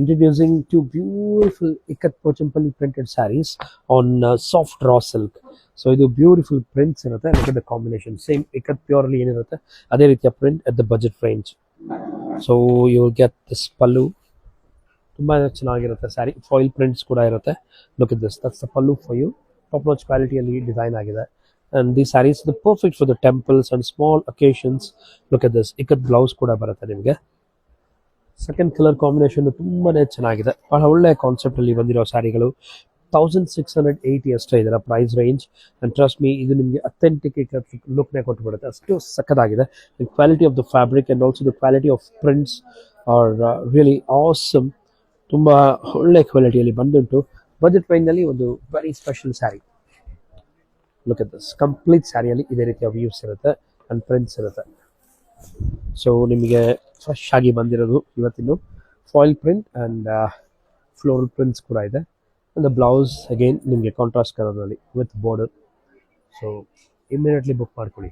Introducing two beautiful ikat pochampalli printed sarees on soft raw silk. So ಇದು beautiful prints ಇರುತ್ತೆ. look at the combination same ikat purely ಏನಿರುತ್ತೆ ಅದೇ ರೀತಿಯ print at the budget range. So you will get this pallu, ತುಂಬಾ ಚೆನ್ನಾಗಿರುತ್ತೆ sari, foil prints ಕೂಡ ಇರುತ್ತೆ. look at this, that's the pallu for you. top notch quality ಅಲ್ಲಿ design ಆಗಿದೆ. and these sarees are perfect for the temples and small occasions. look at this, ikat blouse ಕೂಡ ಬರುತ್ತೆ ನಿಮಗೆ. Second colour combination ತುಂಬಾನೇ ಚೆನ್ನಾಗಿದೆ, ಬಹಳ ಒಳ್ಳೆ concept ಅಲ್ಲಿ ಬಂದಿರೋ ಸ್ಯಾರಿಗಳು. 1680 ಅಷ್ಟೇ ಇದರ price range. And trust me, ಇದು ನಿಮಗೆ ಅಥೆಂಟಿಕ್ ಲುಕ್ನೇ ಕೊಟ್ಟುಬಿಡುತ್ತೆ, ಅಷ್ಟು ಸಕ್ಕತ್ತಾಗಿದೆ. The quality of the fabric and also the quality of prints are really awesome. ತುಂಬ ಒಳ್ಳೆ ಕ್ವಾಲಿಟಿಯಲ್ಲಿ ಬಂದುಂಟು. ಬಜೆಟ್ ರೇಂಜ್ನಲ್ಲಿ ಒಂದು very special sari. Look at this, complete ಸ್ಯಾರಿಯಲ್ಲಿ ಇದೇ ರೀತಿಯ ವ್ಯೂಸ್ ಇರುತ್ತೆ ಆ್ಯಂಡ್ ಪ್ರಿಂಟ್ಸ್ ಇರುತ್ತೆ. ಸೊ ನಿಮಗೆ ಫ್ರೆಶ್ ಆಗಿ ಬಂದಿರೋದು ಇವತ್ತಿನ foil print and floral prints ಕೂಡ ಇದೆ. ಆ್ಯಂಡ್ ದ ಬ್ಲೌಸ್ ಅಗೇನ್ ನಿಮಗೆ ಕಾಂಟ್ರಾಸ್ಟ್ ಕಲರ್ನಲ್ಲಿ with border. So immediately book ಮಾಡ್ಕೊಳ್ಳಿ.